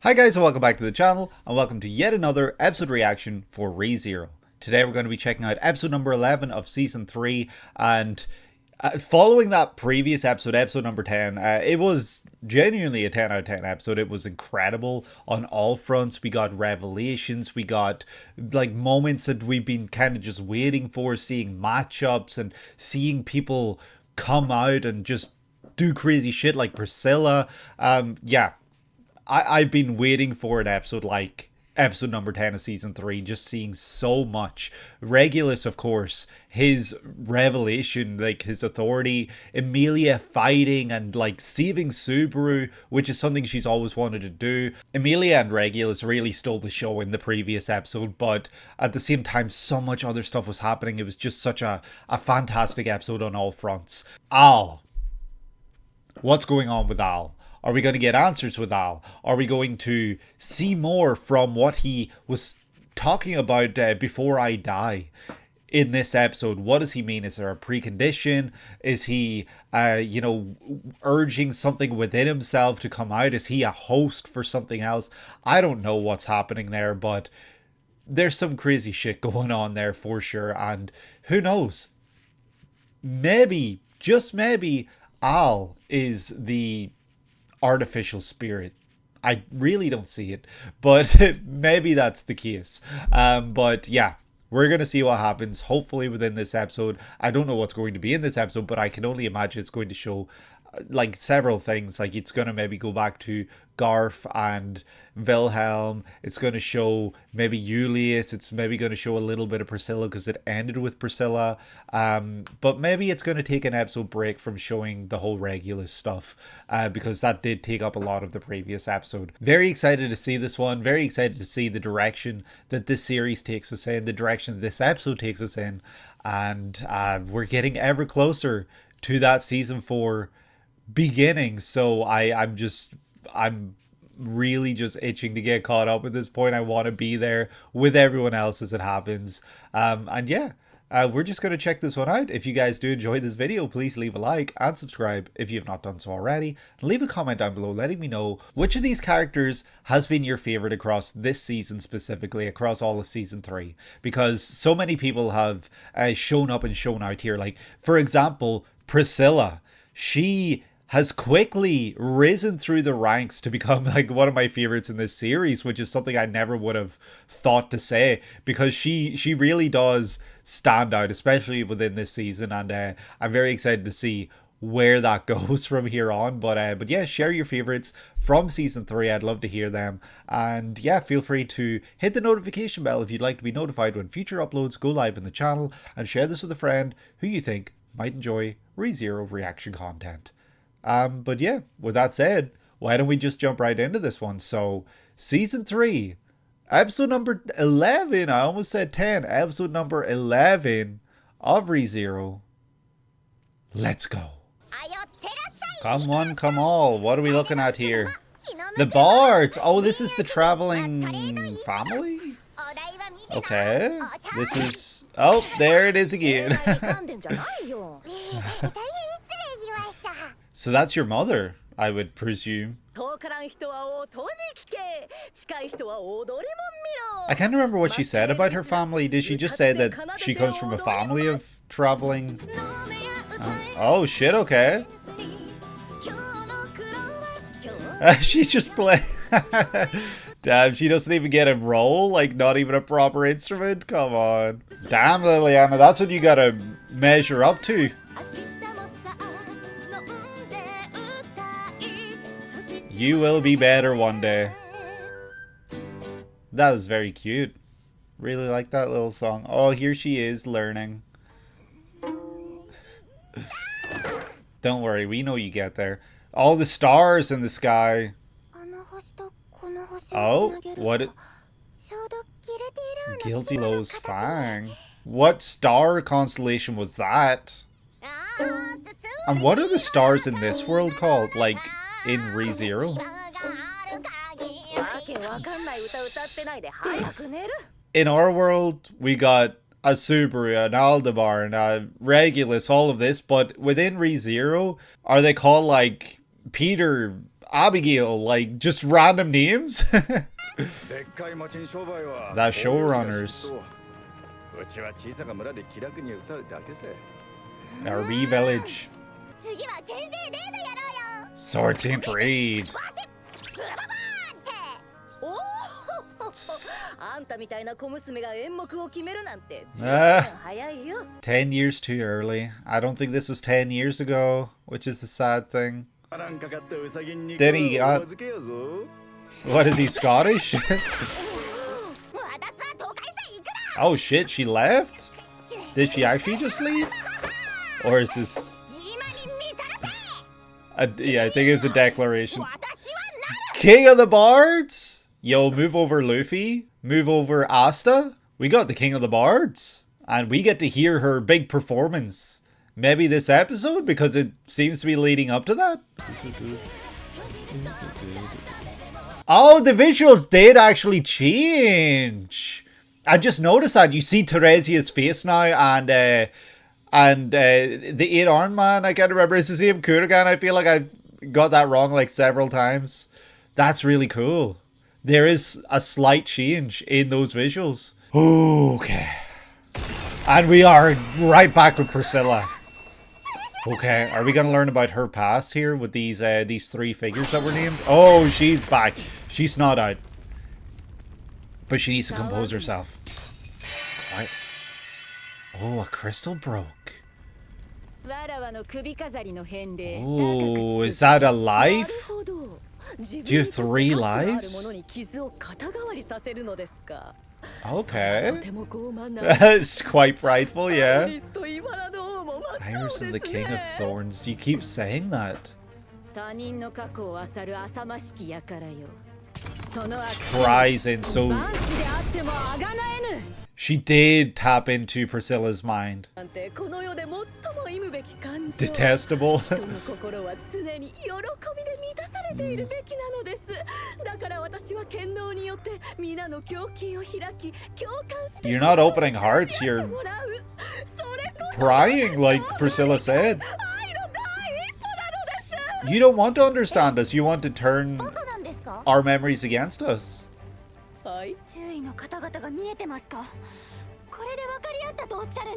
Hi guys and welcome back to the channel and welcome to yet another episode reaction for ReZero. Today we're going to be checking out episode number 11 of season 3 and following that previous episode, episode number 10, it was genuinely a 10 out of 10 episode. It was incredible on all fronts. We got revelations, we got like moments that we've been kind of just waiting for, seeing matchups and seeing people come out and just do crazy shit like Priscilla. I've been waiting for an episode like episode number 10 of season 3, just seeing so much. Regulus, of course, his revelation, like his authority, Emilia fighting and like saving Subaru, which is something she's always wanted to do. Emilia and Regulus really stole the show in the previous episode, but at the same time, so much other stuff was happening. It was just such a fantastic episode on all fronts. Al. What's going on with Al? Are we going to get answers with Al? Are we going to see more from what he was talking about before I die in this episode? What does he mean? Is there a precondition? Is he, urging something within himself to come out? Is he a host for something else? I don't know what's happening there, but there's some crazy shit going on there for sure. And who knows? Maybe, just maybe, Al is the artificial spirit. I really don't see it, but maybe that's the case. But yeah, we're gonna see what happens hopefully within this episode. I don't know what's going to be in this episode, but I can only imagine it's going to show like several things. Like it's gonna maybe go back to Garth and Wilhelm. It's going to show maybe Julius. It's maybe going to show a little bit of Priscilla because it ended with Priscilla. But maybe it's going to take an episode break from showing the whole Regulus stuff because that did take up a lot of the previous episode. Very excited to see this one. Very excited to see the direction that this series takes us in, the direction this episode takes us in. And we're getting ever closer to that season 4 beginning. So I'm really just itching to get caught up at this point. I want to be there with everyone else as it happens. We're just going to check this one out. If you guys do enjoy this video, please leave a like and subscribe if you have not done so already. And leave a comment down below letting me know which of these characters has been your favorite across this season, specifically across all of season 3. Because so many people have shown up and shown out here. Like, for example, Priscilla. She has quickly risen through the ranks to become like one of my favorites in this series, which is something I never would have thought to say, because she really does stand out, especially within this season, and I'm very excited to see where that goes from here on. But yeah, share your favorites from season 3. I'd love to hear them. And yeah, feel free to hit the notification bell if you'd like to be notified when future uploads go live in the channel, and share this with a friend who you think might enjoy ReZero reaction content. But yeah, with that said, why don't we just jump right into this one? So, season 3, episode number 11, I almost said 10, episode number 11 of ReZero. Let's go. Come one, come all. What are we looking at here? The Bards! Oh, this is the traveling family? Okay, this is... Oh, there it is again. So that's your mother, I would presume. I can't remember what she said about her family. Did she just say that she comes from a family of traveling? Oh shit, okay. She's just playing. Damn, she doesn't even get a roll? Like, not even a proper instrument? Come on. Damn, Liliana, that's what you gotta measure up to. You will be better one day. That was very cute. Really like that little song. Oh, here she is learning. Don't worry, we know you get there. All the stars in the sky. Oh, what? Guilty Low's Fang. What star constellation was that? And what are the stars in this world called? Like, in ReZero? In our world, we got a Subaru, an Aldebaran, a Regulus, all of this, but within ReZero, are they called like Peter Abigail, like, just random names. The showrunners. RB Village. Sword Saint Raid. 10 years too early. I don't think this was 10 years ago, which is the sad thing. Then he got... What, is he Scottish? Oh shit, she left? Did she actually just leave? Or is this... yeah, I think it's a declaration. King of the Bards? Yo, move over Luffy. Move over Asta. We got the King of the Bards. And we get to hear her big performance. Maybe this episode, because it seems to be leading up to that. Oh, the visuals did actually change. I just noticed that. You see Theresia's face now, and the 8-armed man, I can't remember, it's the same Kurgan. I feel like I've got that wrong like several times. That's really cool. There is a slight change in those visuals. Okay. And we are right back with Priscilla. Okay, are we going to learn about her past here with these 3 figures that were named? Oh, she's back. She's not out. But she needs to compose herself. Quiet. Oh, a crystal broke. Oh, is that a life? Do you have 3 lives? Okay. That's quite frightful, yeah. Iris and the King of Thorns. Do you keep saying that? Cries in so... She did tap into Priscilla's mind. Detestable. You're not opening hearts, you're crying like Priscilla said. You don't want to understand us, you want to turn our memories against us.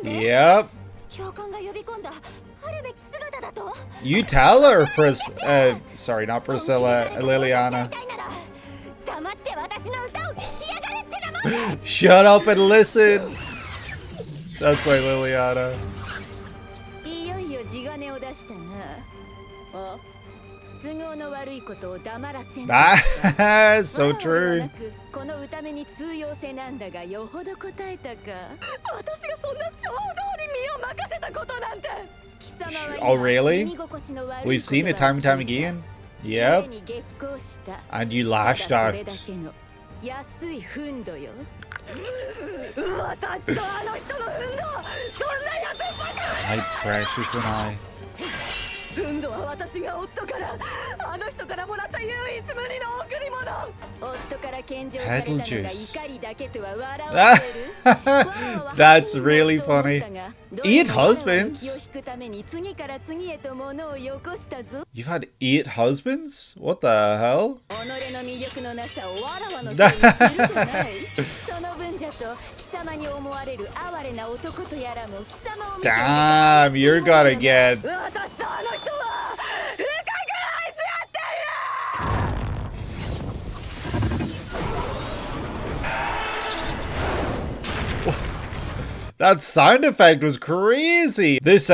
Yep. You tell her, sorry, not Priscilla, Liliana. Shut up and listen. That's my Liliana. That's so true. Oh really? We've seen it time and time again. Yep. And you lashed out. My precious and I. Petal juice. That's really funny. 8 husbands? You've had 8 husbands? What the hell? Damn, you're gonna get... That sound effect was crazy. This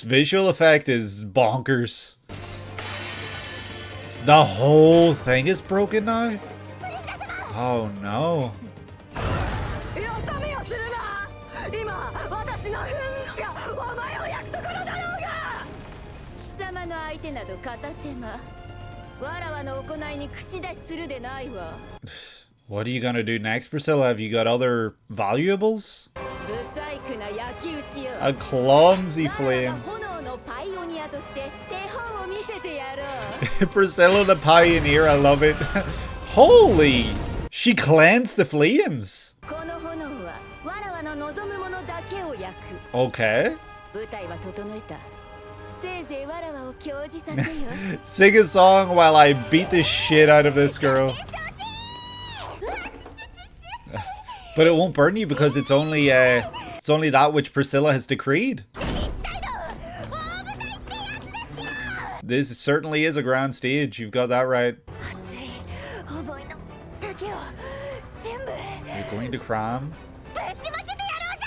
visual effect is bonkers. The whole thing is broken now? Oh no. What are you gonna do next, Priscilla? Have you got other valuables? A clumsy flame. Priscilla the Pioneer, I love it. Holy! She cleansed the flames. Okay. Sing a song while I beat the shit out of this girl. But it won't burn you because it's only that which Priscilla has decreed. This certainly is a grand stage. You've got that right. You're going to cram.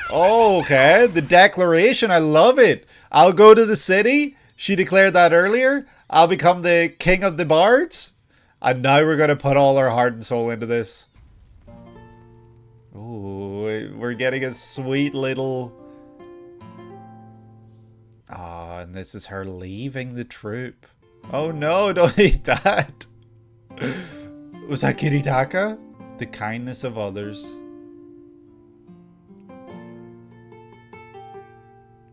Oh, okay. The declaration. I love it. I'll go to the city. She declared that earlier. I'll become the king of the bards. And now we're going to put all our heart and soul into this. Oh, we're getting a sweet little... Oh, and this is her leaving the troop. Oh no, don't eat that. Was that Kiritaka? The kindness of others.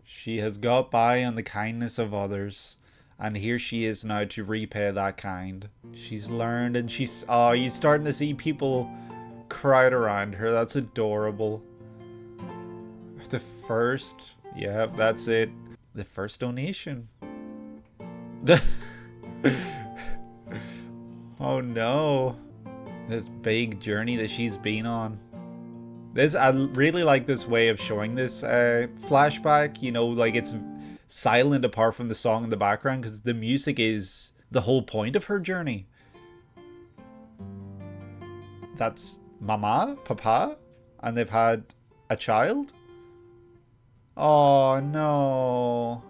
She has got by on the kindness of others. And here she is now to repay that kind. She's learned and she's... Oh, you're starting to see people crowd around her. That's adorable. The first... Yeah, that's it. The first donation. Oh no. This big journey that she's been on. I really like this way of showing this flashback. You know, like it's silent apart from the song in the background because the music is the whole point of her journey. That's Mama, Papa, and they've had a child. Oh no.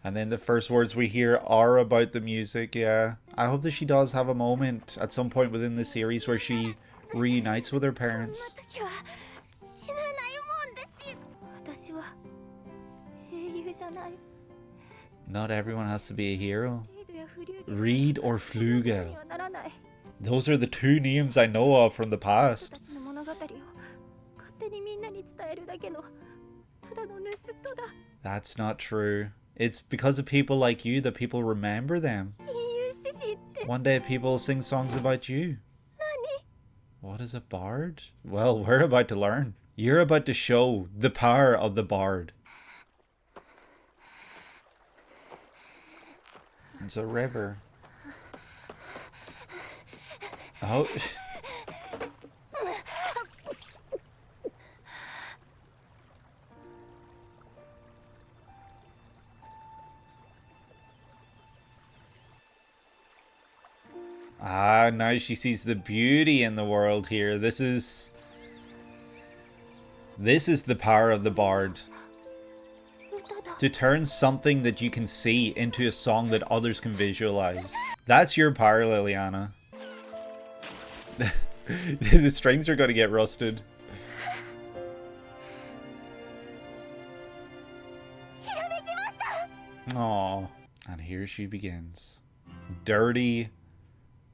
And then the first words we hear are about the music, yeah. I hope that she does have a moment at some point within the series where she reunites with her parents. Not everyone has to be a hero. Reed or Flugel. Those are the two names I know of from the past. That's not true. It's because of people like you that people remember them. One day people sing songs about you. What is a bard? Well, we're about to learn. You're about to show the power of the bard. It's a river. Oh. Ah, now she sees the beauty in the world here. This is the power of the bard. To turn something that you can see into a song that others can visualize. That's your power, Liliana. The strings are going to get rusted. Aww. And here she begins. Dirty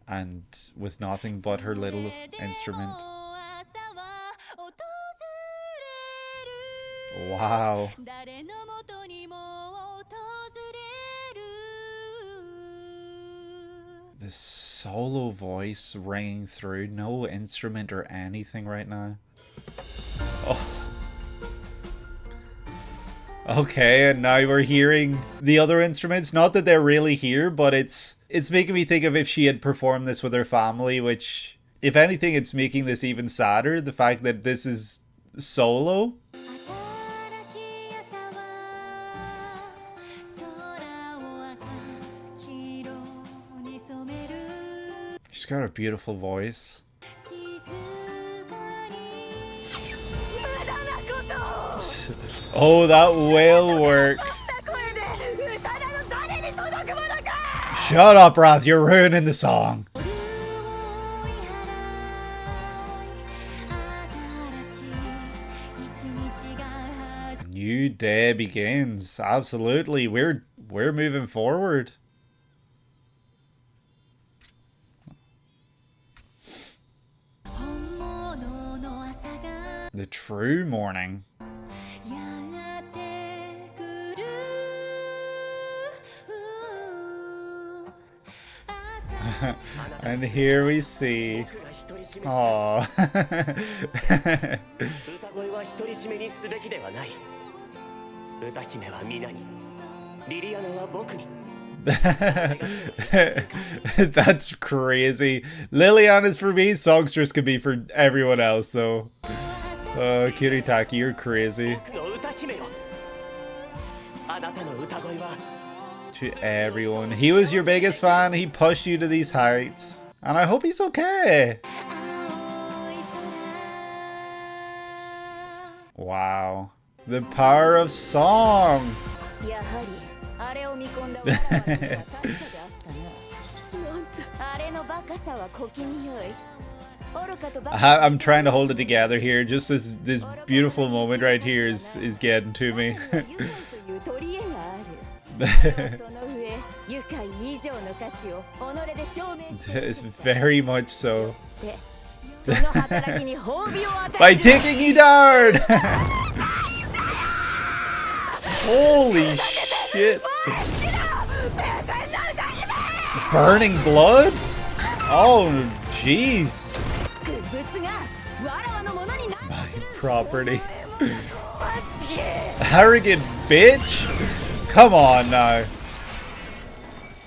and with nothing but her little instrument. Wow. This solo voice ringing through, no instrument or anything right now. Oh. Okay, and now we're hearing the other instruments. Not that they're really here, but it's making me think of if she had performed this with her family, which, if anything, it's making this even sadder. The fact that this is solo. She's got a beautiful voice. Oh, that will work. Shut up, Wrath. You're ruining the song. New day begins. Absolutely. We're moving forward. The true morning. And here we see Aww. That's crazy. Liliana's for me, songstress could be for everyone else, so Kiritaki, you're crazy. To everyone. He was your biggest fan, he pushed you to these heights. And I hope he's okay. Wow. The power of song. I'm trying to hold it together here. Just this beautiful moment right here is getting to me. It's very much so. By taking you down! Holy shit! Burning blood? Oh, jeez. My property. Arrogant bitch? Come on now.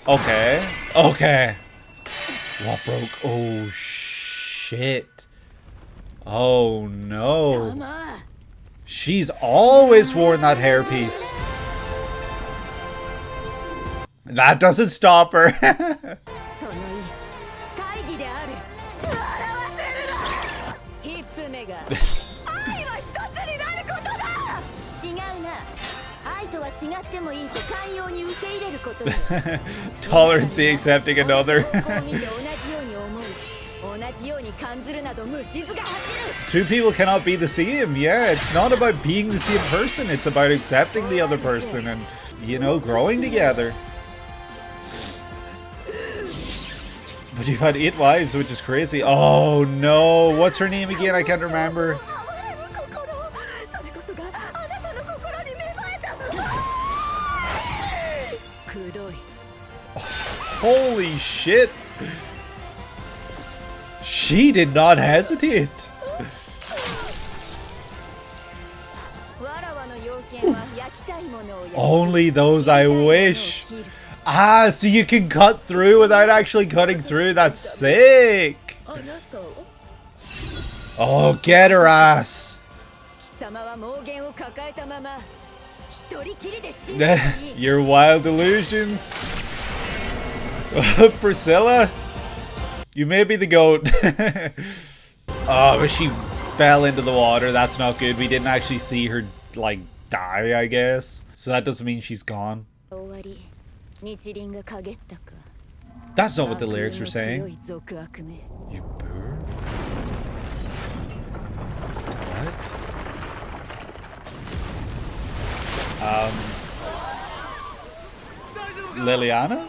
Okay. Okay. What broke? Oh, shit. Oh, no. She's always worn that hairpiece. That doesn't stop her. Tolerancy accepting another. Two people cannot be the same. Yeah, it's not about being the same person. It's about accepting the other person and, you know, growing together. But you've had 8 wives, which is crazy. Oh no, what's her name again? I can't remember. Holy shit! She did not hesitate. Only those I wish. Ah, so you can cut through without actually cutting through. That's sick. Oh, get her ass. Your wild delusions. Priscilla, you may be the goat. Oh, but she fell into the water. That's not good. We didn't actually see her, like, die, I guess. So that doesn't mean she's gone. That's not what the lyrics were saying. You bird? What? Liliana?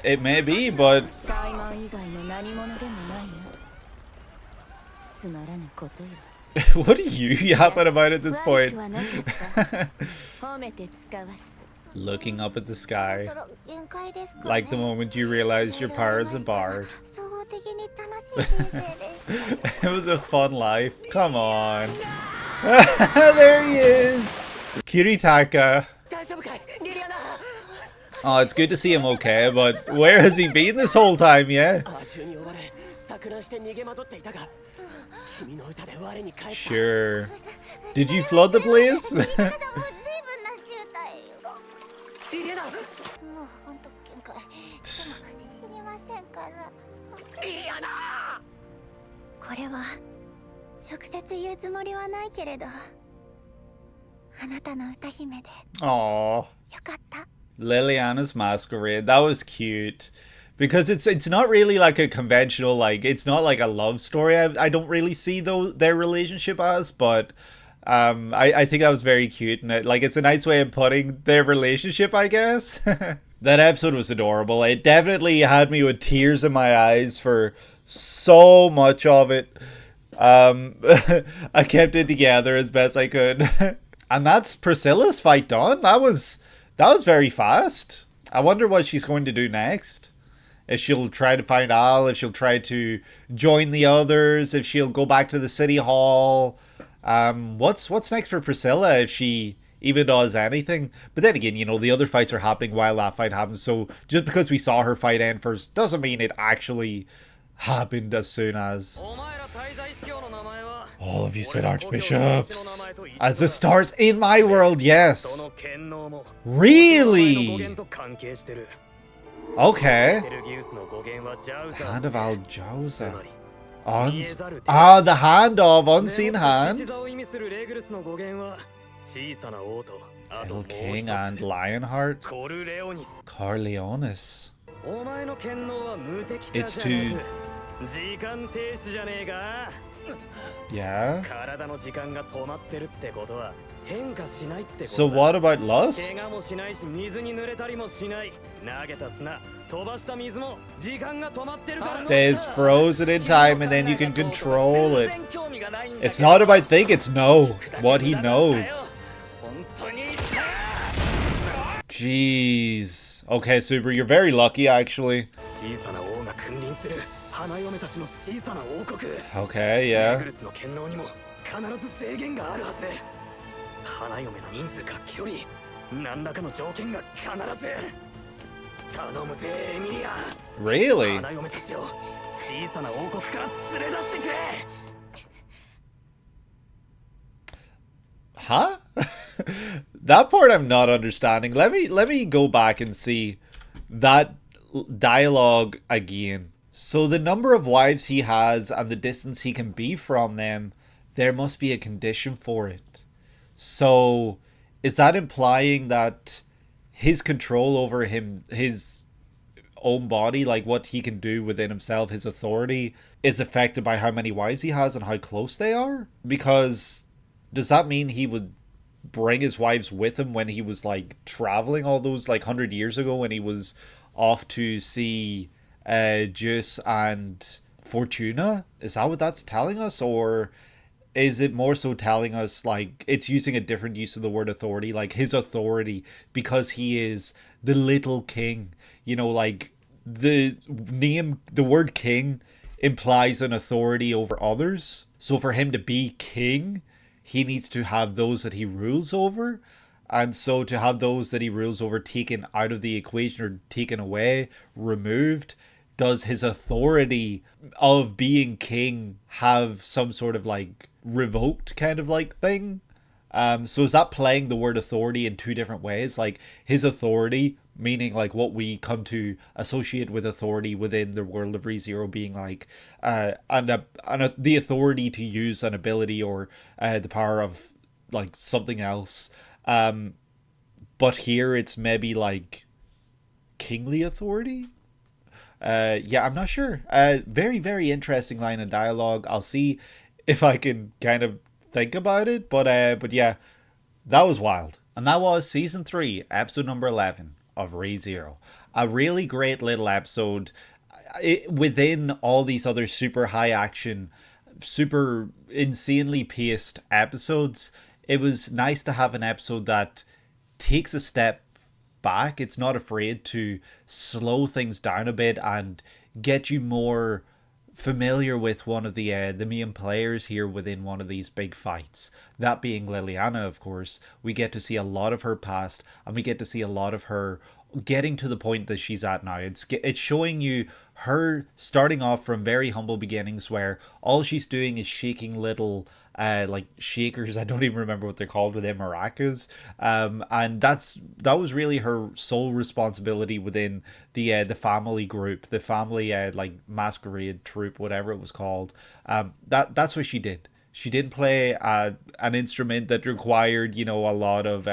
It may be, but... What are you yapping about at this point? Looking up at the sky. Like the moment you realize your power isn't barred. It was a fun life. Come on. There he is! Kiritaka. Oh, it's good to see him okay, but where has he been this whole time, yeah? Sure. Did you flood the place? Aww. Liliana's Masquerade. That was cute. Because it's not really like a conventional, like, it's not like a love story. I don't really see their relationship as, but I think that was very cute, and it's a nice way of putting their relationship, I guess. That episode was adorable. It definitely had me with tears in my eyes for so much of it. I kept it together as best I could. And that's Priscilla's fight done. That was very fast. I wonder what she's going to do next. If she'll try to find Al, if she'll try to join the others, if she'll go back to the city hall. What's next for Priscilla if she even does anything? But then again, the other fights are happening while that fight happens. So just because we saw her fight end first doesn't mean it actually happened as soon as. All of you said archbishops. As the stars in my world, yes. Really? Okay. Hand of Al-Jauza. The hand of unseen hand. Little King and Lionheart. Corleones. It's to... Yeah. So what about lust? Stays frozen in time and then you can control it. It's not about think, it's know what he knows. Jeez. Okay, Super, you're very lucky actually. Okay, yeah. Really? Huh? That part I'm not understanding. Let me go back and see that dialogue again. So the number of wives he has and the distance he can be from them, there must be a condition for it. So is that implying that his control over his own body, like what he can do within himself, his authority, is affected by how many wives he has and how close they are? Because does that mean he would bring his wives with him when he was like traveling all those like 100 years ago when he was off to see Juice and Fortuna? Is that what that's telling us? Or is it more so telling us like it's using a different use of the word authority, like his authority because he is the little king? Like the word king implies an authority over others. So for him to be king, he needs to have those that he rules over. And so to have those that he rules over taken out of the equation or taken away, removed, does his authority of being king have some sort of like revoked kind of like thing? So is that playing the word authority in two different ways? Like his authority, meaning like what we come to associate with authority within the world of ReZero being like the authority to use an ability or the power of like something else. But here it's maybe like kingly authority. Yeah, I'm not sure. Very, very interesting line of dialogue. I'll see if I can kind of think about it. But yeah, that was wild. And that was season 3, episode number 11 of ReZero. A really great little episode. Within all these other super high action, super insanely paced episodes, it was nice to have an episode that takes a step back. It's not afraid to slow things down a bit and get you more familiar with one of the main players here within one of these big fights. That being Liliana, of course. We get to see a lot of her past and we get to see a lot of her getting to the point that she's at now. It's showing you her starting off from very humble beginnings where all she's doing is shaking little like shakers. I don't even remember what they're called within maracas, and that was really her sole responsibility within the family group, the family like masquerade troupe, whatever it was called. That's what she did. She didn't play an instrument that required a lot of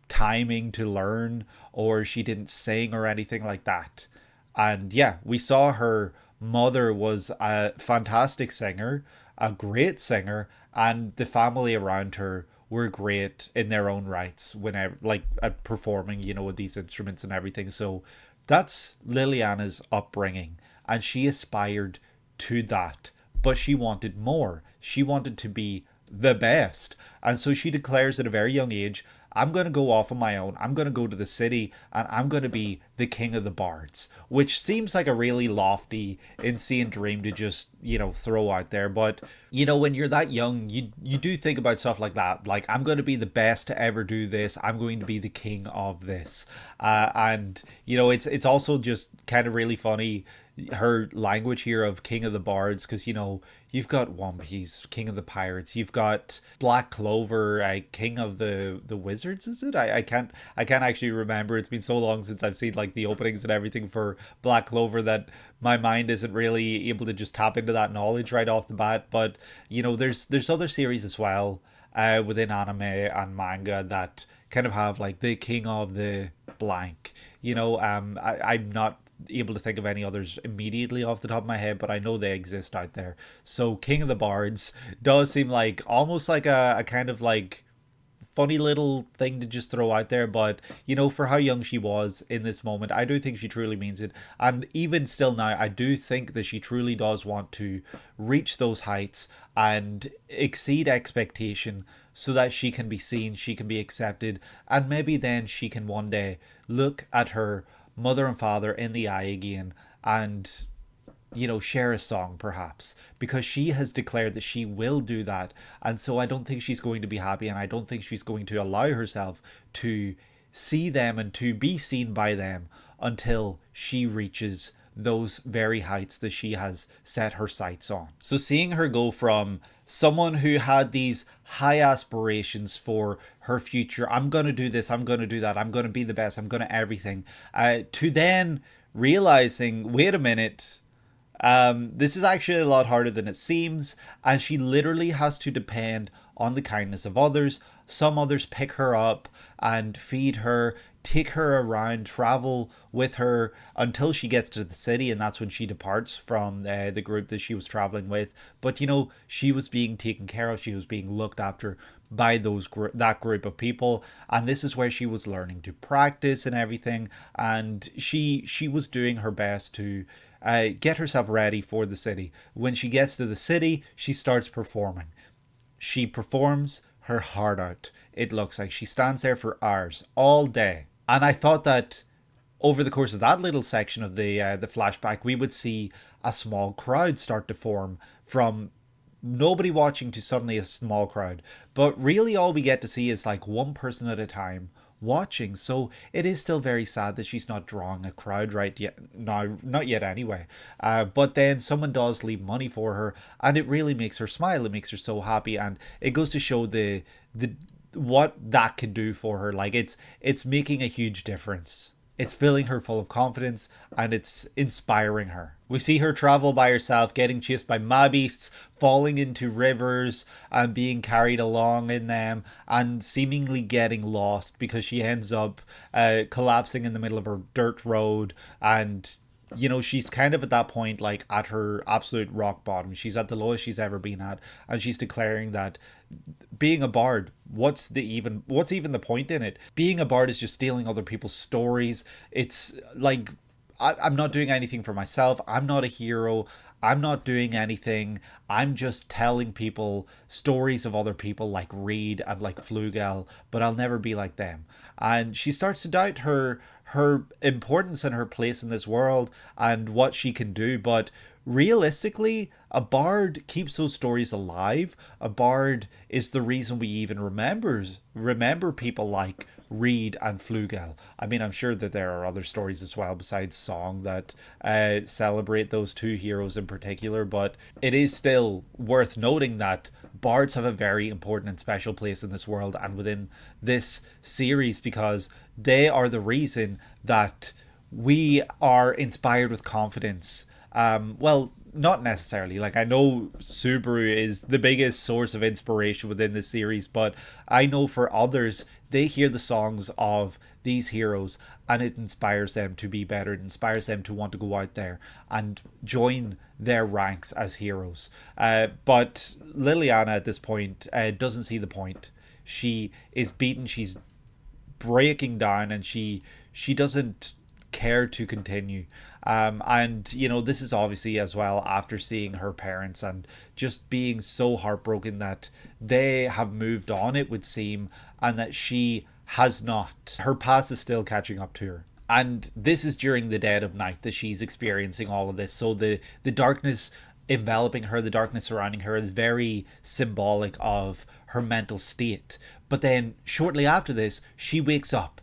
timing to learn, or she didn't sing or anything like that. And yeah, we saw her mother was a fantastic singer, a great singer, and the family around her were great in their own rights whenever like at performing with these instruments and everything. So that's Liliana's upbringing, and she aspired to that, but she wanted more. She wanted to be the best. And so she declares at a very young age, I'm going to go off on my own. I'm going to go to the city and I'm going to be the king of the bards, which seems like a really lofty, insane dream to just, throw out there. But, when you're that young, you do think about stuff like that. Like, I'm going to be the best to ever do this. I'm going to be the king of this. And, it's also just kind of really funny, her language here of king of the bards, because you've got One Piece, king of the pirates, you've got Black Clover, king of the wizards, is it? I can't actually remember. It's been so long since I've seen like the openings and everything for Black Clover that my mind isn't really able to just tap into that knowledge right off the bat. But there's other series as well within anime and manga that kind of have like the king of the blank. I'm not able to think of any others immediately off the top of my head, but I know they exist out there. So King of the Bards does seem like almost like a kind of like funny little thing to just throw out there, but for how young she was in this moment, I do think she truly means it. And even still now, I do think that she truly does want to reach those heights and exceed expectation so that she can be seen, she can be accepted, and maybe then she can one day look at her mother and father in the eye again and share a song perhaps, because she has declared that she will do that. And so I don't think she's going to be happy, and I don't think she's going to allow herself to see them and to be seen by them until she reaches those very heights that she has set her sights on. So seeing her go from someone who had these high aspirations for her future, I'm going to do this, I'm going to do that, I'm going to be the best, I'm going to everything, to then realizing, wait a minute, this is actually a lot harder than it seems, and she literally has to depend on the kindness of others. Some others pick her up and feed her, take her around, travel with her until she gets to the city, and that's when she departs from the group that she was traveling with. But she was being taken care of, she was being looked after by that group of people, and this is where she was learning to practice and everything, and she was doing her best to get herself ready for the city. When she gets to the city, she starts performing. She performs her heart out. It looks like she stands there for hours, all day. And I thought that over the course of that little section of the flashback, we would see a small crowd start to form, from nobody watching to suddenly a small crowd. But really all we get to see is like one person at a time watching. So it is still very sad that she's not drawing a crowd right yet. No, not yet anyway. But then someone does leave money for her, and it really makes her smile. It makes her so happy, and it goes to show the what that can do for her. Like it's making a huge difference. It's filling her full of confidence, and it's inspiring her. We see her travel by herself, getting chased by mad beasts, falling into rivers and being carried along in them, and seemingly getting lost because she ends up collapsing in the middle of her dirt road. And she's kind of at that point, like at her absolute rock bottom. She's at the lowest she's ever been at, and she's declaring that being a bard, what's even the point in it? Being a bard is just stealing other people's stories. It's like, I'm not doing anything for myself. I'm not a hero. I'm not doing anything. I'm just telling people stories of other people like Reed and like Flugel, but I'll never be like them. And she starts to doubt her importance and her place in this world and what she can do. But realistically, a bard keeps those stories alive. A bard is the reason we even remember people like Reed and Flugel. I mean, I'm sure that there are other stories as well besides Song that celebrate those two heroes in particular, but it is still worth noting that bards have a very important and special place in this world and within this series, because they are the reason that we are inspired with confidence. Well, not necessarily. Like, I know Subaru is the biggest source of inspiration within the series, but I know for others, they hear the songs of these heroes and it inspires them to be better. It inspires them to want to go out there and join their ranks as heroes. But Liliana at this point doesn't see the point. She is beaten. She's breaking down, and she doesn't care to continue. And you know, this is obviously as well after seeing her parents and just being so heartbroken that they have moved on, it would seem, and that she has not. Her past is still catching up to her. And this is during the dead of night that she's experiencing all of this. So the darkness enveloping her, the darkness surrounding her, is very symbolic of her mental state. But then shortly after this, she wakes up.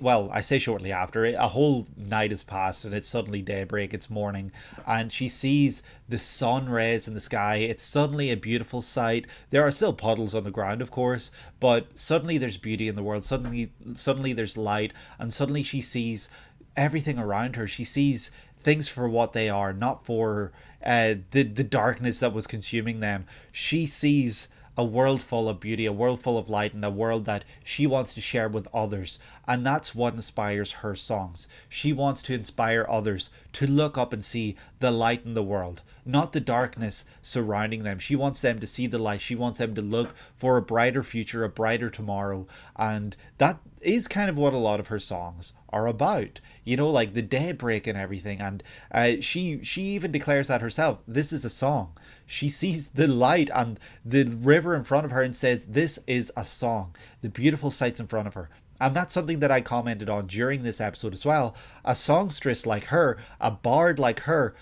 Well, I say shortly after, a whole night has passed and it's suddenly daybreak, it's morning, and she sees the sun rays in the sky. It's suddenly a beautiful sight. There are still puddles on the ground, of course, but suddenly there's beauty in the world. Suddenly there's light, and suddenly she sees everything around her. She sees things for what they are, not for the darkness that was consuming them. She sees a world full of beauty, a world full of light, and a world that she wants to share with others. And that's what inspires her songs. She wants to inspire others to look up and see the light in the world, not the darkness surrounding them. She wants them to see the light. She wants them to look for a brighter future, a brighter tomorrow. And that is kind of what a lot of her songs are about, you know, like the daybreak and everything. And she even declares that herself. This is a song. She sees the light and the river in front of her and says, this is a song, the beautiful sights in front of her. And that's something that I commented on during this episode as well. A songstress like her, a bard like her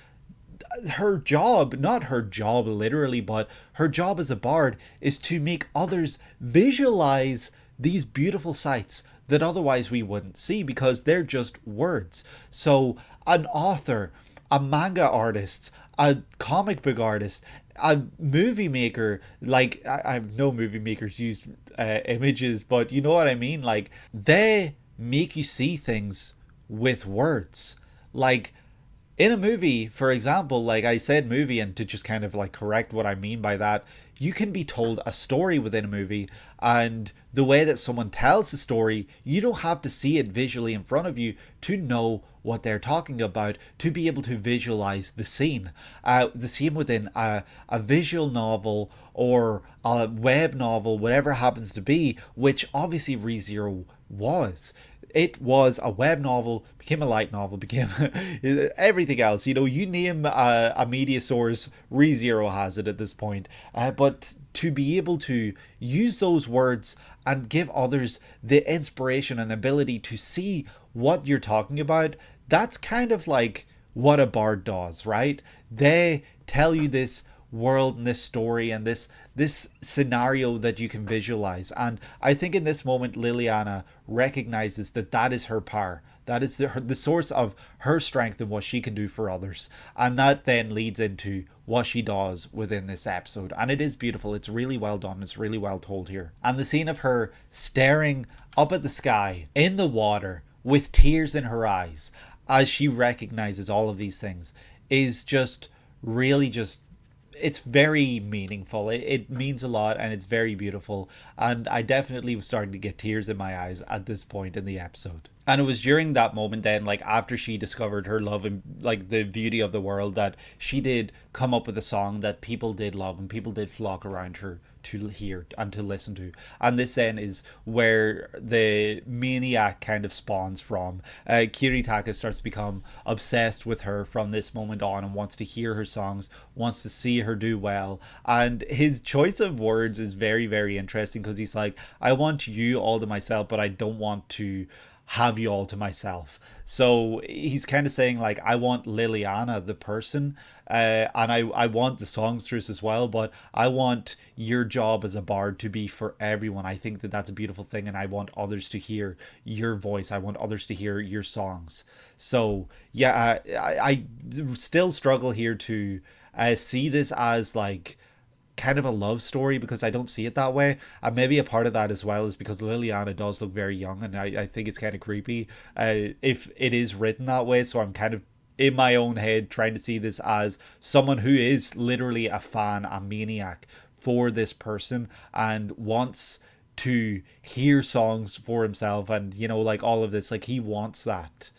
job, not her job literally, but her job as a bard is to make others visualize these beautiful sights that otherwise we wouldn't see because they're just words. So an author, a manga artist, a comic book artist, a movie maker, like I know movie makers use images, but you know what I mean? Like, they make you see things with words. Like, in a movie, for example, like I said movie, and to just kind of like correct what I mean by that, you can be told a story within a movie, and the way that someone tells the story, you don't have to see it visually in front of you to know what they're talking about, to be able to visualize the scene. The scene within a visual novel or a web novel, whatever it happens to be, which obviously ReZero was. It was a web novel, became a light novel, became everything else. You know, you name a media source, ReZero has it at this point. But to be able to use those words and give others the inspiration and ability to see what you're talking about, that's kind of like what a bard does, right? They tell you this world and this story and this scenario that you can visualize. And I think in this moment Liliana recognizes that that is her power, that is the source of her strength and what she can do for others. And that then leads into what she does within this episode, and it is beautiful. It's really well done. It's really well told here. And the scene of her staring up at the sky in the water with tears in her eyes as she recognizes all of these things is just really just, it's very meaningful. It means a lot, and it's very beautiful. And I definitely was starting to get tears in my eyes at this point in the episode. And it was during that moment then, like after she discovered her love and like the beauty of the world, that she did come up with a song that people did love and people did flock around her to hear and to listen to. And this then is where the maniac kind of spawns from. Kiritaka starts to become obsessed with her from this moment on and wants to hear her songs, wants to see her do well. And his choice of words is very, very interesting, because he's like, I want you all to myself, but I don't want to have you all to myself. So he's kind of saying like, I want Liliana the person, and I want the songstress as well, but I want your job as a bard to be for everyone. I think that that's a beautiful thing, and I want others to hear your voice. I want others to hear your songs. So yeah, I still struggle here to see this as like kind of a love story, because I don't see it that way. And maybe a part of that as well is because Liliana does look very young, and I think it's kind of creepy if it is written that way. So I'm kind of in my own head trying to see this as someone who is literally a fan, a maniac for this person, and wants to hear songs for himself, and you know, like all of this, like he wants that.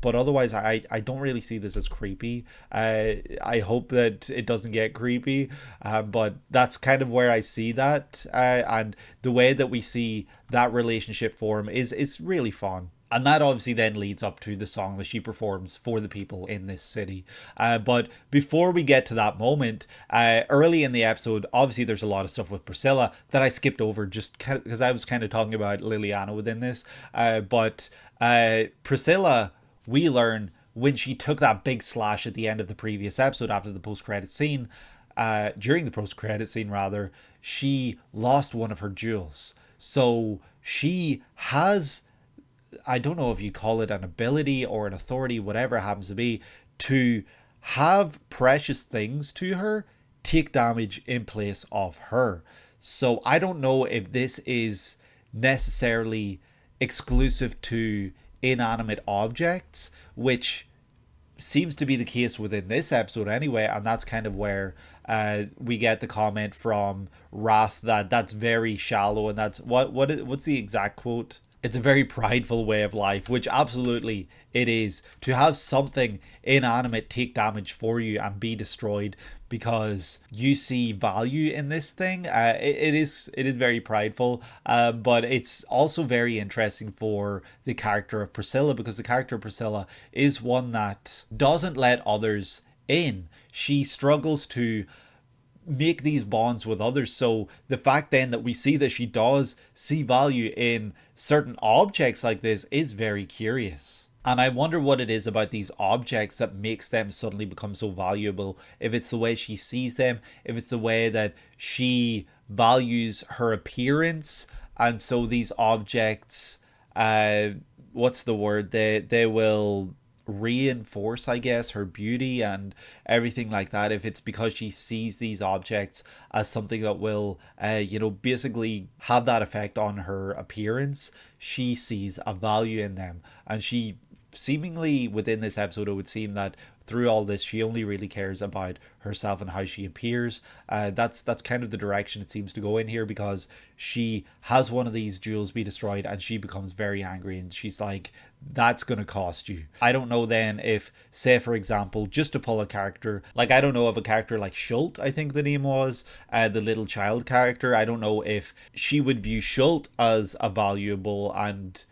But otherwise, I don't really see this as creepy. I hope that it doesn't get creepy, but that's kind of where I see that. And the way that we see that relationship form is really fun. And that obviously then leads up to the song that she performs for the people in this city. But before we get to that moment, early in the episode, obviously there's a lot of stuff with Priscilla that I skipped over just because I was kind of talking about Liliana within this. But Priscilla, we learn when she took that big slash at the end of the previous episode after the post-credit scene, during the post-credit scene rather, she lost one of her jewels. So she has, I don't know if you call it an ability or an authority, whatever it happens to be, to have precious things to her take damage in place of her. So I don't know if this is necessarily exclusive to inanimate objects, which seems to be the case within this episode anyway, and that's kind of where we get the comment from Wrath that that's very shallow, and that's what's the exact quote? It's a very prideful way of life, which absolutely it is. To have something inanimate take damage for you and be destroyed because you see value in this thing, it is very prideful. But it's also very interesting for the character of Priscilla, because the character of Priscilla is one that doesn't let others in. She struggles to make these bonds with others. So the fact then that we see that she does see value in certain objects like this is very curious. And I wonder what it is about these objects that makes them suddenly become so valuable. If it's the way she sees them, if it's the way that she values her appearance, and so these objects, what's the word? They will reinforce, I guess, her beauty and everything like that. If it's because she sees these objects as something that will basically have that effect on her appearance, she sees a value in them. And she seemingly within this episode, it would seem that through all this she only really cares about herself and how she appears. That's kind of the direction it seems to go in here, because she has one of these jewels be destroyed and she becomes very angry, and she's like, that's going to cost you. I don't know then if, say for example, just to pull a character, like I don't know of a character like Schult, I think the name was, the little child character. I don't know if she would view Schult as a valuable and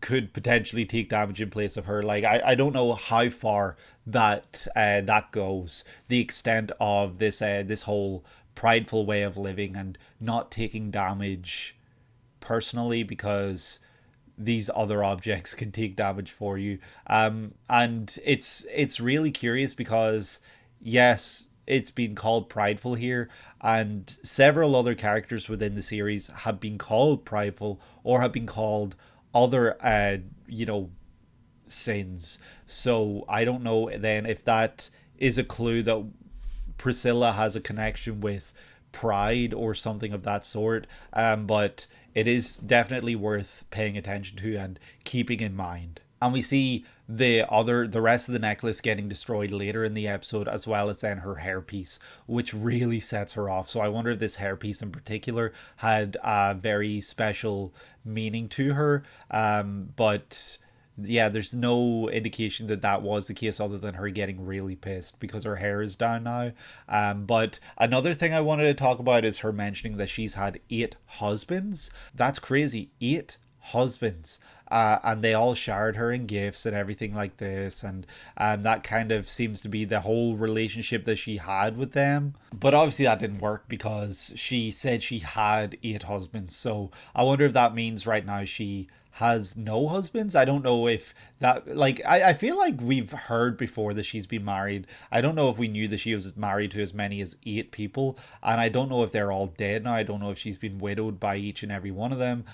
could potentially take damage in place of her. Like I don't know how far that goes, the extent of this this whole prideful way of living and not taking damage personally because these other objects can take damage for you. And it's really curious because yes, it's been called prideful here, and several other characters within the series have been called prideful or have been called other sins. So I don't know then if that is a clue that Priscilla has a connection with pride or something of that sort. But it is definitely worth paying attention to and keeping in mind. And we see the rest of the necklace getting destroyed later in the episode, as well as then her hairpiece, which really sets her off. So I wonder if this hairpiece in particular had a very special meaning to her. But yeah, there's no indication that that was the case other than her getting really pissed because her hair is down now. But another thing I wanted to talk about is her mentioning that she's had 8 husbands. That's crazy. 8 husbands. And they all showered her in gifts and everything like this, and that kind of seems to be the whole relationship that she had with them. But obviously that didn't work because she said she had 8 husbands. So I wonder if that means right now she has no husbands. I don't know if that, like, I feel like we've heard before that she's been married. I don't know if we knew that she was married to as many as 8 people, and I don't know if they're all dead now. I don't know if she's been widowed by each and every one of them.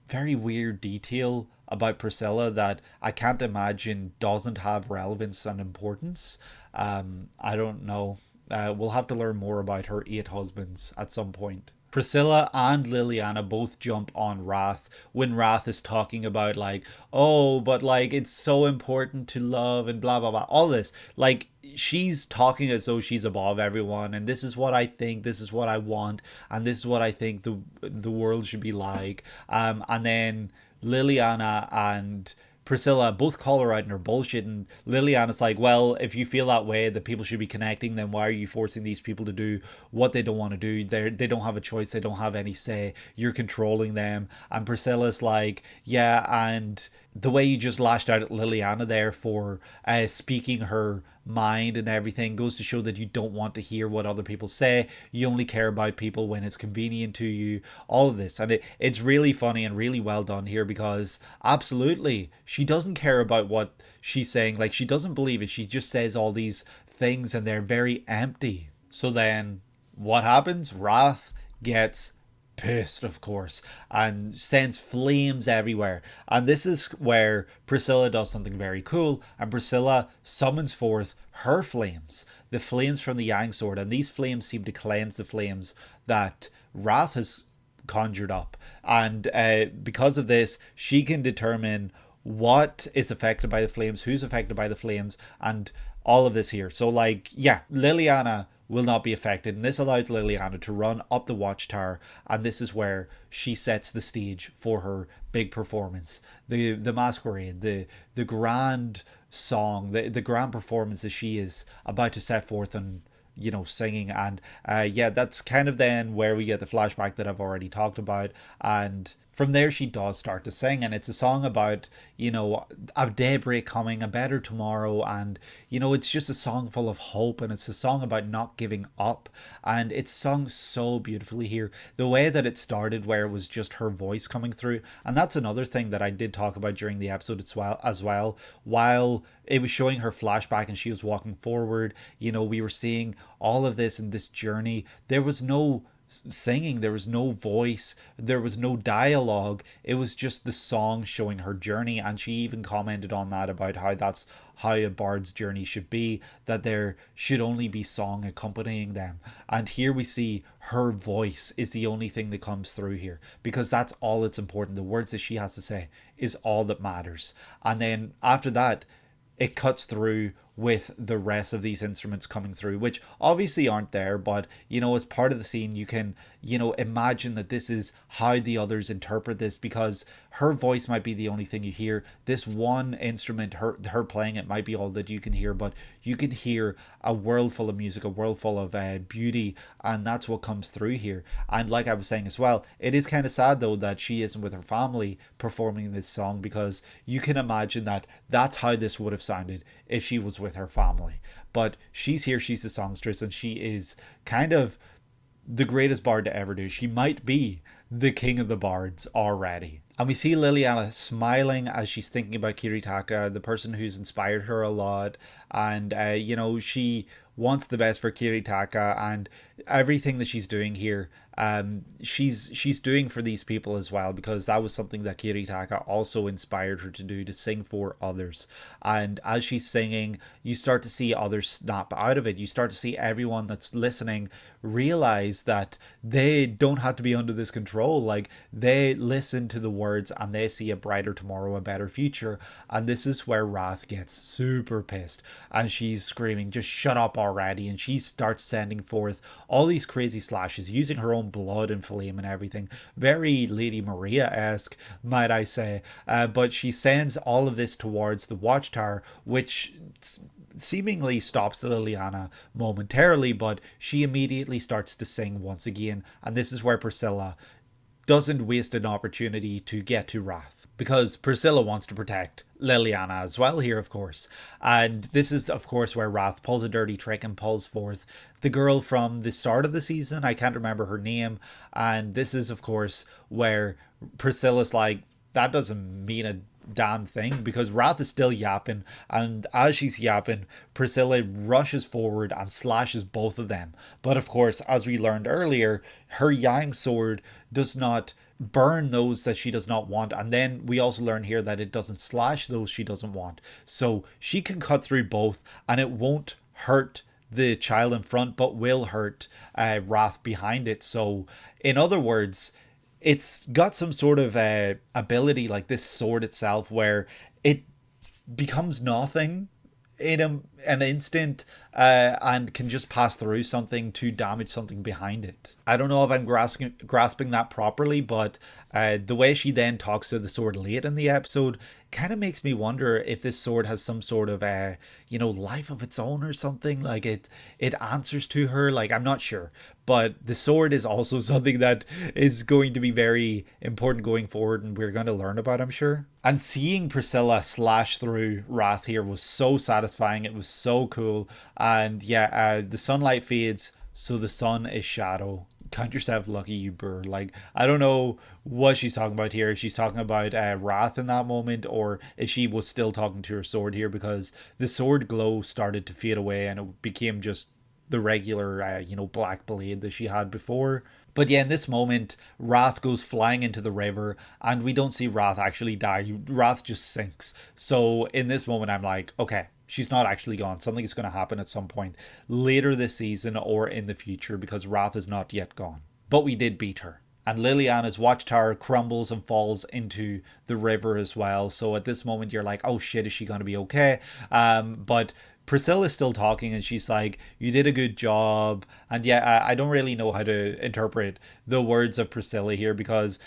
Very weird detail about Priscilla that I can't imagine doesn't have relevance and importance. I don't know. We'll have to learn more about her 8 husbands at some point. Priscilla and Liliana both jump on Wrath when Wrath is talking about like, oh, but like it's so important to love and blah blah blah, all this. Like, she's talking as though she's above everyone, and this is what I think, this is what I want, and this is what I think the world should be like. And then Liliana and Priscilla both call her out in her bullshit, and Liliana's like, well, if you feel that way that people should be connecting, then why are you forcing these people to do what they don't want to do? They don't have a choice, they don't have any say, you're controlling them. And Priscilla's like, yeah, and the way you just lashed out at Liliana there for speaking her mind and everything goes to show that you don't want to hear what other people say. You only care about people when it's convenient to you. All of this, and it's really funny and really well done here, because absolutely she doesn't care about what she's saying. Like, she doesn't believe it. She just says all these things and they're very empty. So then what happens? Wrath gets pissed, of course, and sends flames everywhere. And this is where Priscilla does something very cool, and Priscilla summons forth her flames, the flames from the Yang sword, and these flames seem to cleanse the flames that Wrath has conjured up. And because of this, she can determine what is affected by the flames, who's affected by the flames, and all of this here. So, like, yeah, Liliana will not be affected, and this allows Liliana to run up the watchtower, and this is where she sets the stage for her big performance, the masquerade, the grand song, the grand performance that she is about to set forth and, you know, singing. And yeah, that's kind of then where we get the flashback that I've already talked about. And from there she does start to sing, and it's a song about, you know, a daybreak coming, a better tomorrow, and, you know, it's just a song full of hope, and it's a song about not giving up, and it's sung so beautifully here. The way that it started, where it was just her voice coming through, and that's another thing that I did talk about during the episode as well. While it was showing her flashback and she was walking forward, you know, we were seeing all of this in this journey. There was no singing, there was no voice, there was no dialogue. It was just the song showing her journey, and she even commented on that, about how that's how a bard's journey should be, that there should only be song accompanying them. And here we see her voice is the only thing that comes through here, because that's all that's important. The words that she has to say is all that matters. And then after that, it cuts through with the rest of these instruments coming through, which obviously aren't there, but, you know, as part of the scene, you can, you know, imagine that this is how the others interpret this, because her voice might be the only thing you hear. This one instrument, her playing it, might be all that you can hear, but you can hear a world full of music, a world full of beauty, and that's what comes through here. And like I was saying as well, it is kind of sad though that she isn't with her family performing this song, because you can imagine that that's how this would have sounded if she was with her family. But she's here, she's the songstress, and she is kind of the greatest bard to ever do. She might be the king of the bards already. And we see Liliana smiling as she's thinking about Kiritaka, the person who's inspired her a lot. And, you know, she wants the best for Kiritaka, and everything that she's doing here, she's doing for these people as well, because that was something that Kiritaka also inspired her to do, to sing for others. And as she's singing, you start to see others snap out of it. You start to see everyone that's listening realize that they don't have to be under this control. Like, they listen to the words and they see a brighter tomorrow, a better future. And this is where Wrath gets super pissed, and she's screaming, just shut up already. And she starts sending forth all these crazy slashes, using her own blood and flame and everything. Very Lady Maria-esque, might I say. But she sends all of this towards the watchtower, which seemingly stops Liliana momentarily, but she immediately starts to sing once again. And this is where Priscilla doesn't waste an opportunity to get to Wrath, because Priscilla wants to protect Liliana as well here, of course. And this is, of course, where Wrath pulls a dirty trick and pulls forth the girl from the start of the season. I can't remember her name. And this is, of course, where Priscilla's like, that doesn't mean a damn thing, because Wrath is still yapping, and as she's yapping, Priscilla rushes forward and slashes both of them. But of course, as we learned earlier, her Yang sword does not burn those that she does not want, and then we also learn here that it doesn't slash those she doesn't want. So she can cut through both, and it won't hurt the child in front, but will hurt Wrath behind it. So in other words, it's got some sort of ability, like this sword itself, where it becomes nothing in an instant and can just pass through something to damage something behind it. I don't know if I'm grasping that properly, but the way she then talks to the sword late in the episode kind of makes me wonder if this sword has some sort of life of its own or something. Like it answers to her. Like, I'm not sure, but the sword is also something that is going to be very important going forward, and we're going to learn about, I'm sure. And seeing Priscilla slash through Wrath here was so satisfying. It was so cool. And yeah, the sunlight fades, so the sun is shadow. Count yourself lucky, you burr. Like, I don't know what she's talking about here. If she's talking about Wrath in that moment, or if she was still talking to her sword here, because the sword glow started to fade away and it became just the regular, black blade that she had before. But yeah, in this moment, Wrath goes flying into the river, and we don't see Wrath actually die. Wrath just sinks. So in this moment, I'm like, okay, she's not actually gone. Something is going to happen at some point later this season or in the future, because Wrath is not yet gone. But we did beat her. And Liliana's watchtower crumbles and falls into the river as well. So at this moment, you're like, oh shit, is she going to be okay? But Priscilla's still talking, and she's like, you did a good job. And yeah, I don't really know how to interpret the words of Priscilla here, because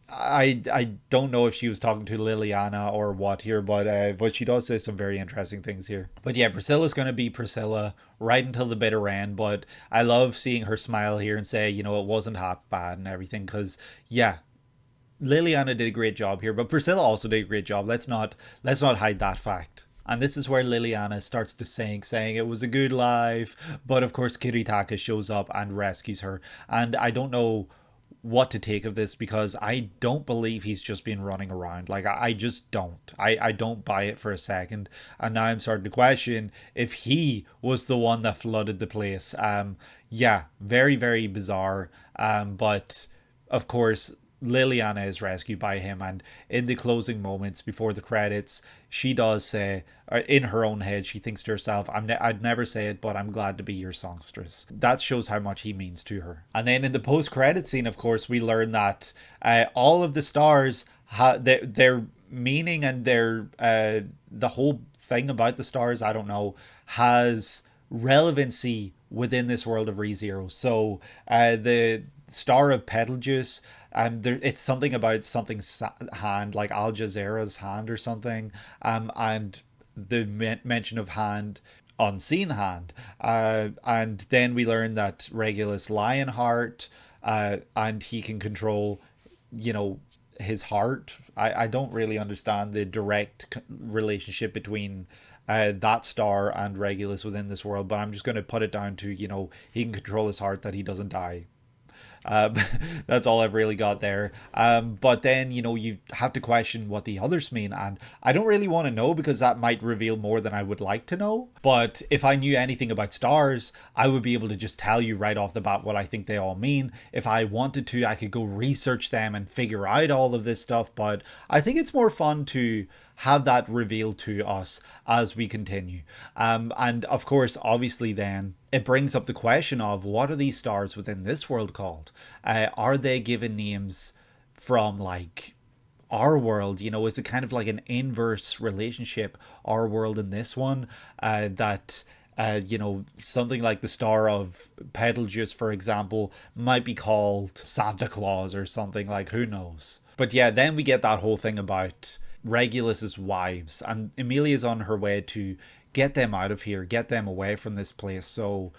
I don't know if she was talking to Liliana or what here, but she does say some very interesting things here. But yeah, Priscilla's going to be Priscilla right until the bitter end. But I love seeing her smile here and say, it wasn't half bad and everything, because yeah, Liliana did a great job here, but Priscilla also did a great job. Let's not hide that fact. And this is where Liliana starts to sing, saying it was a good life. But of course, Kiritaka shows up and rescues her. And I don't know what to take of this, because I don't believe he's just been running around. Like, I just don't. I don't buy it for a second. And now I'm starting to question if he was the one that flooded the place. Yeah, very, very bizarre. But of course, Liliana is rescued by him, and in the closing moments before the credits, she does say, in her own head, she thinks to herself, I'd never say it, but I'm glad to be your songstress. That shows how much he means to her. And then in the post-credit scene, of course, we learn that all of the stars, their meaning and their the whole thing about the stars, I don't know, has relevancy within this world of ReZero. So the star of Betelgeuse, it's something about something's hand, like Al Jazeera's hand or something, and the mention of hand, unseen hand, and then we learn that Regulus Lionheart, and he can control, his heart. I don't really understand the direct relationship between that star and Regulus within this world, but I'm just going to put it down to, he can control his heart, that he doesn't die. That's all I've really got there. But then, you have to question what the others mean. And I don't really want to know, because that might reveal more than I would like to know. But if I knew anything about stars, I would be able to just tell you right off the bat what I think they all mean. If I wanted to, I could go research them and figure out all of this stuff. But I think it's more fun to have that revealed to us as we continue. And of course, obviously then, it brings up the question of, what are these stars within this world called? Are they given names from, like, our world? Is it kind of like an inverse relationship, our world and this one? That something like the star of Betelgeuse, for example, might be called Santa Claus or something, like, who knows? But yeah, then we get that whole thing about Regulus's wives, and Emilia's on her way to get them out of here, get them away from this place. So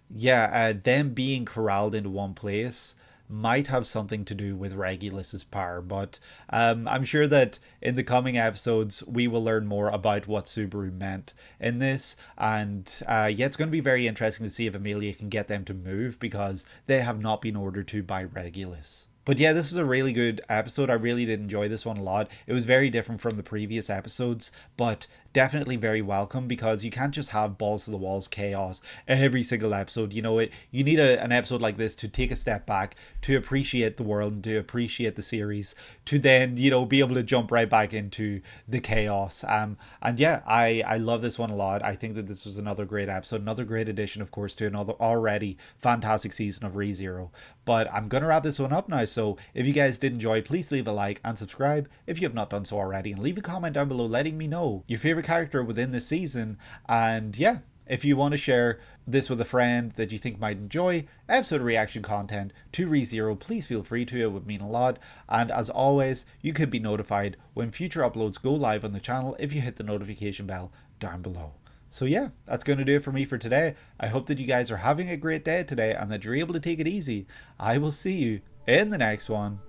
yeah, them being corralled into one place might have something to do with Regulus's power. But I'm sure that in the coming episodes we will learn more about what Subaru meant in this. And yeah, it's going to be very interesting to see if Emilia can get them to move, because they have not been ordered to by Regulus. But yeah, this was a really good episode. I really did enjoy this one a lot. It was very different from the previous episodes, but definitely very welcome, because you can't just have balls to the walls chaos every single episode. You need an episode like this to take a step back, to appreciate the world and to appreciate the series, to then, be able to jump right back into the chaos. And yeah, I love this one a lot. I think that this was another great episode, another great addition, of course, to another already fantastic season of ReZero. But I'm going to wrap this one up now. So if you guys did enjoy, please leave a like and subscribe if you have not done so already, and leave a comment down below letting me know your favorite character within the season. And yeah, if you want to share this with a friend that you think might enjoy episode reaction content to ReZero, please feel free to. It would mean a lot. And as always, you could be notified when future uploads go live on the channel if you hit the notification bell down below. So yeah, that's going to do it for me for today. I hope that you guys are having a great day today and that you're able to take it easy. I will see you in the next one.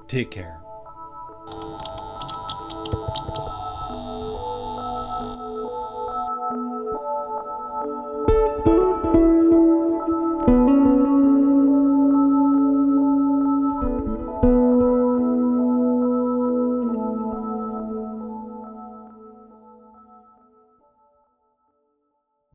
Take care.